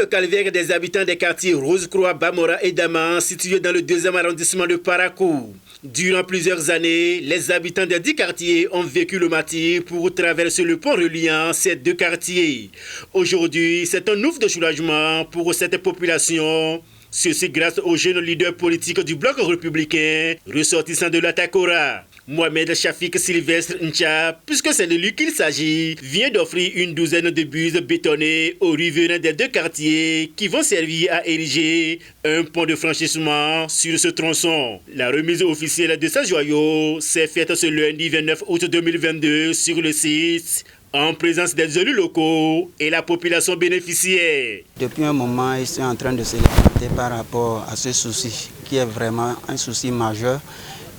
le calvaire des habitants des quartiers Rose-Croix, Bamora et Dama, situés dans le 2e arrondissement de Parakou. Durant plusieurs années, les habitants des 10 quartiers ont vécu le martyre pour traverser le pont reliant ces 2 quartiers. Aujourd'hui, c'est un ouf de soulagement pour cette population. Ceci grâce au jeune leader politique du bloc républicain, ressortissant de l'Atakora. Mohamed Chafik Sylvestre Ncha, puisque c'est de lui qu'il s'agit, vient d'offrir une douzaine de buses bétonnées aux riverains des 2 quartiers qui vont servir à ériger un pont de franchissement sur ce tronçon. La remise officielle de ces joyaux s'est faite ce lundi 29 août 2022 sur le site, en présence des élus locaux et la population bénéficiaire. Depuis un moment, ils sont en train de se lamenter par rapport à ce souci, qui est vraiment un souci majeur.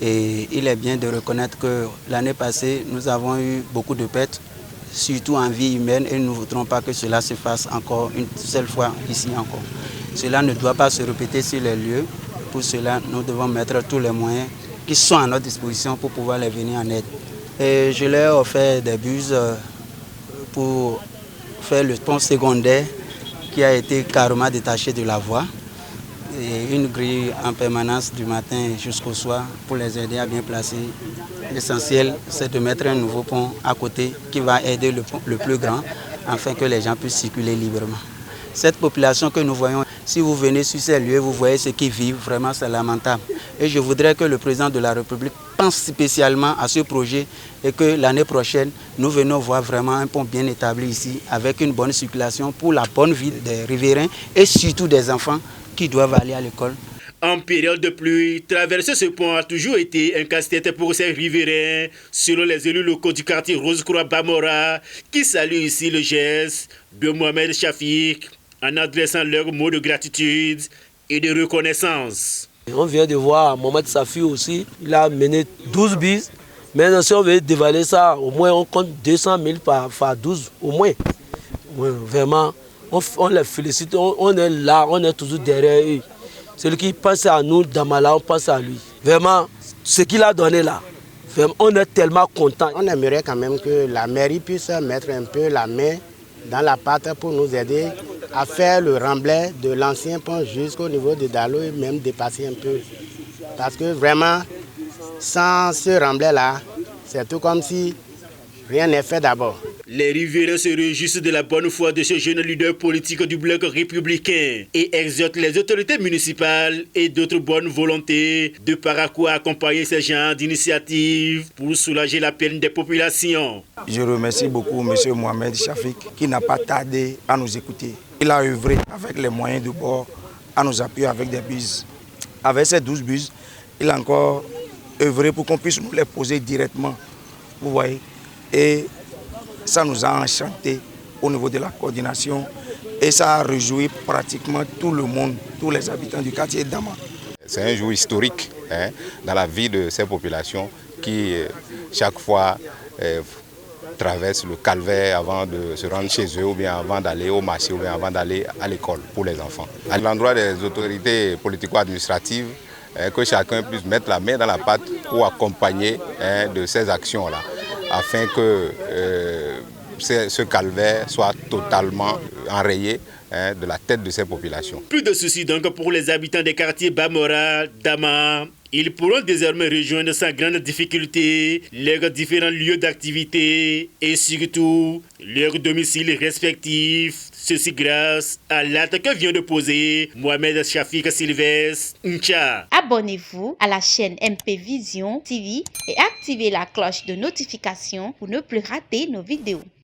Et il est bien de reconnaître que l'année passée, nous avons eu beaucoup de pertes, surtout en vie humaine, et nous ne voudrons pas que cela se fasse encore une seule fois ici encore. Cela ne doit pas se répéter sur les lieux. Pour cela, nous devons mettre tous les moyens qui sont à notre disposition pour pouvoir les venir en aide. Et je leur ai offert des buses pour faire le pont secondaire qui a été carrément détaché de la voie. Et une grille en permanence du matin jusqu'au soir pour les aider à bien placer. L'essentiel, c'est de mettre un nouveau pont à côté qui va aider le plus grand afin que les gens puissent circuler librement. Cette population que nous voyons, si vous venez sur ces lieux, vous voyez ce qu'ils vivent, vraiment c'est lamentable. Et je voudrais que le président de la République pense spécialement à ce projet et que l'année prochaine, nous venons voir vraiment un pont bien établi ici avec une bonne circulation pour la bonne vie des riverains et surtout des enfants qui doivent aller à l'école. En période de pluie, traverser ce pont a toujours été un casse-tête pour ces riverains, selon les élus locaux du quartier Rose-Croix Bamora, qui saluent ici le geste de Mohamed Chafik en adressant leurs mots de gratitude et de reconnaissance. On vient de voir Mohamed Chafik aussi, il a mené 12 bises. Maintenant, si on veut dévaler ça, au moins on compte 200 000 par 12, au moins. Ouais, vraiment. On les félicite, on est là, on est toujours derrière eux. Celui qui pense à nous, Damala, on pense à lui. Vraiment, ce qu'il a donné là, vraiment, on est tellement contents. On aimerait quand même que la mairie puisse mettre un peu la main dans la pâte pour nous aider à faire le remblai de l'ancien pont jusqu'au niveau de Dalo et même dépasser un peu. Parce que vraiment, sans ce remblai-là, c'est tout comme si rien n'est fait d'abord. Les riverains se réjouissent de la bonne foi de ce jeune leader politique du bloc républicain et exhortent les autorités municipales et d'autres bonnes volontés de Parakou à accompagner ces genres d'initiatives pour soulager la peine des populations. Je remercie beaucoup M. Mohamed Chafik qui n'a pas tardé à nous écouter. Il a œuvré avec les moyens de bord à nous appuyer avec des buses. Avec ces 12 buses, il a encore œuvré pour qu'on puisse nous les poser directement. Vous voyez. Et ça nous a enchantés au niveau de la coordination et ça a réjoui pratiquement tout le monde, tous les habitants du quartier Dama. C'est un jour historique dans la vie de ces populations qui, chaque fois, traversent le calvaire avant de se rendre chez eux ou bien avant d'aller au marché ou bien avant d'aller à l'école pour les enfants. À l'endroit des autorités politico-administratives, que chacun puisse mettre la main dans la pâte pour accompagner de ces actions-là, afin que ce calvaire soit totalement enrayé de la tête de ces populations. Plus de soucis donc pour les habitants des quartiers Bamora, Dama. Ils pourront désormais rejoindre sans grande difficulté leurs différents lieux d'activité et surtout leurs domiciles respectifs. Ceci grâce à l'acte que vient de poser Mohamed Chafik Sylvestre Ncha. Abonnez-vous à la chaîne MP Vision TV et activez la cloche de notification pour ne plus rater nos vidéos.